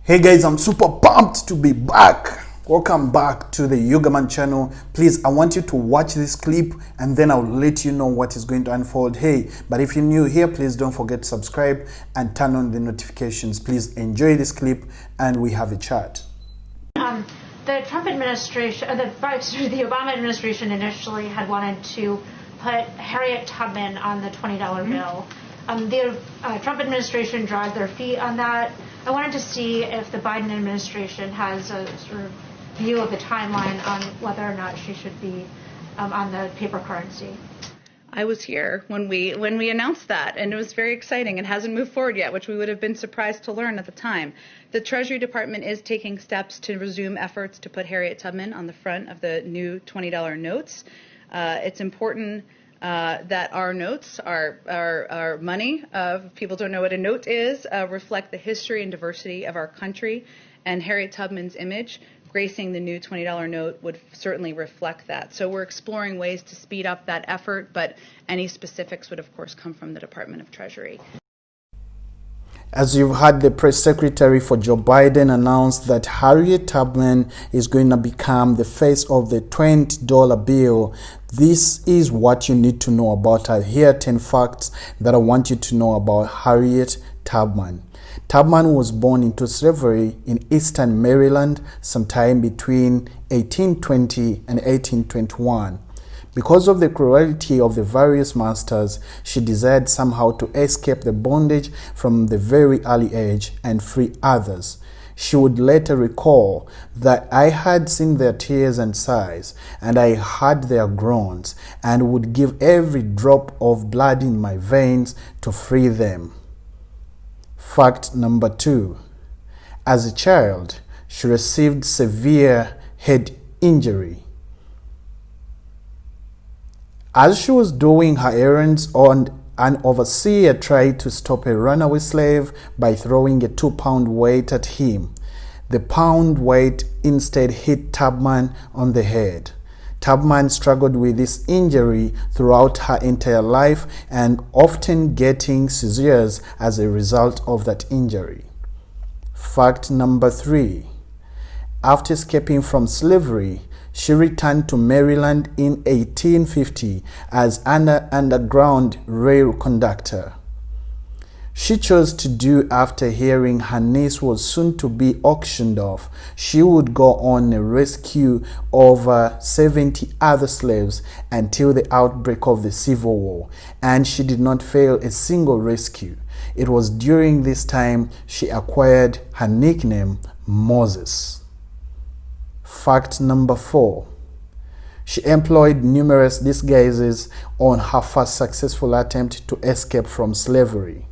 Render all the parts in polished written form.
Hey guys, I'm super pumped to be back. Welcome back to the Yogaman channel. Please, I want you to watch this clip and then I'll let you know what is going to unfold. Hey, but if you're new here, please don't forget to subscribe and turn on the notifications. Please enjoy this clip and we have a chat. The Trump administration, the Obama administration initially had wanted to put Harriet Tubman on the $20 bill. The Trump administration dragged their feet on that. I wanted to see if the Biden administration has a sort of view of the timeline on whether or not she should be on the paper currency. I was here when we announced that, and it was very exciting. It hasn't moved forward yet, which we would have been surprised to learn at the time. The Treasury Department is taking steps to resume efforts to put Harriet Tubman on the front of the new $20 notes. It's important that our notes, our money, if people don't know what a note is, reflect the history and diversity of our country, and Harriet Tubman's image gracing the new $20 note would certainly reflect that. So we're exploring ways to speed up that effort, but any specifics would of course come from the Department of Treasury. As you've heard, the press secretary for Joe Biden announced that Harriet Tubman is going to become the face of the $20 bill. This is what you need to know about her. Here are 10 facts that I want you to know about Harriet Tubman. Tubman was born into slavery in eastern Maryland sometime between 1820 and 1821. Because of the cruelty of the various masters, she desired somehow to escape the bondage from the very early age and free others. She would later recall that I had seen their tears and sighs, and I heard their groans, and would give every drop of blood in my veins to free them. Fact number 2. As a child, she received severe head injury. As she was doing her errands, an overseer tried to stop a runaway slave by throwing a 2-pound weight at him. The pound weight instead hit Tubman on the head. Tubman struggled with this injury throughout her entire life and often getting seizures as a result of that injury. Fact number 3. After escaping from slavery, she returned to Maryland in 1850 as an underground rail conductor. She chose to do after hearing her niece was soon to be auctioned off. She would go on a rescue over 70 other slaves until the outbreak of the Civil War, and she did not fail a single rescue. It was during this time she acquired her nickname Moses. Fact number 4. She employed numerous disguises on her first successful attempt to escape from slavery.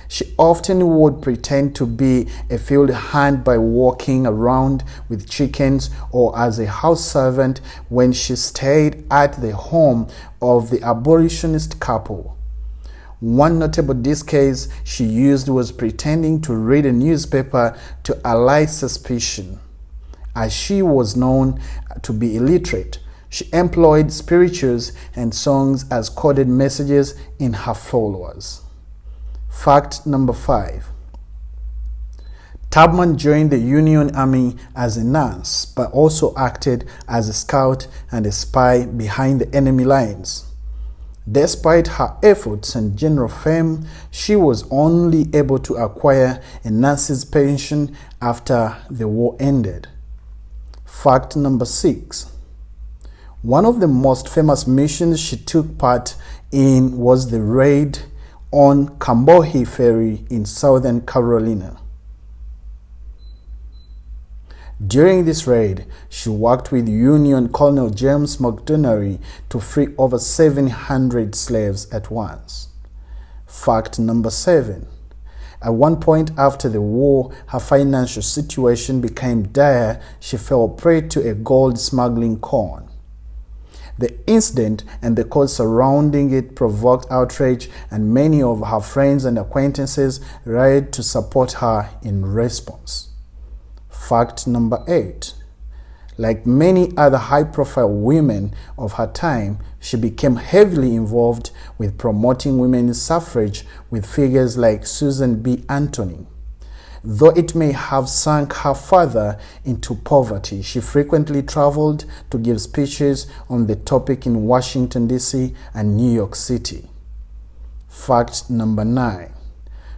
She often would pretend to be a field hand by walking around with chickens or as a house servant when she stayed at the home of the abolitionist couple. One notable disguise she used was pretending to read a newspaper to allay suspicion. As she was known to be illiterate, she employed spirituals and songs as coded messages in her followers. Fact number 5. Tubman joined the Union Army as a nurse, but also acted as a scout and a spy behind the enemy lines. Despite her efforts and general fame, she was only able to acquire a nurse's pension after the war ended. Fact number 6. One of the most famous missions she took part in was the raid on Cambohi Ferry in Southern Carolina. During this raid, she worked with Union Colonel James Montgomery to free over 700 slaves at once. Fact number 7. At one point after the war, her financial situation became dire. She fell prey to a gold smuggling con. The incident and the cause surrounding it provoked outrage, and many of her friends and acquaintances rallied to support her in response. Fact number 8. Like many other high-profile women of her time, she became heavily involved with promoting women's suffrage with figures like Susan B. Anthony. Though it may have sunk her further into poverty, she frequently traveled to give speeches on the topic in Washington, D.C. and New York City. Fact number 9.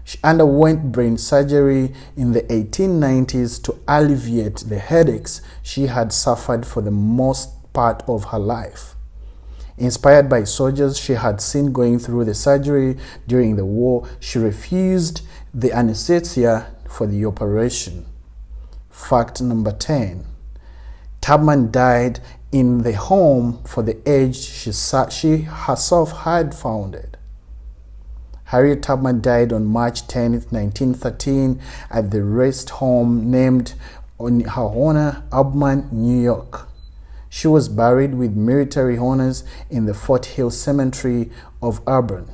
She underwent brain surgery in the 1890s to alleviate the headaches she had suffered for the most part of her life. Inspired by soldiers she had seen going through the surgery during the war, she refused the anesthesia for the operation. Fact number 10. Tubman died in the home for the aged she herself had founded. Harriet Tubman died on March 10, 1913 at the rest home named on her honor, Tubman, New York. She was buried with military honors in the Fort Hill Cemetery of Auburn,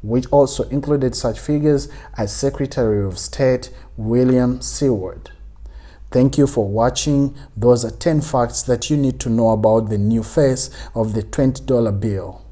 which also included such figures as Secretary of State William Seward. Thank you for watching. Those are 10 facts that you need to know about the new face of the $20 bill.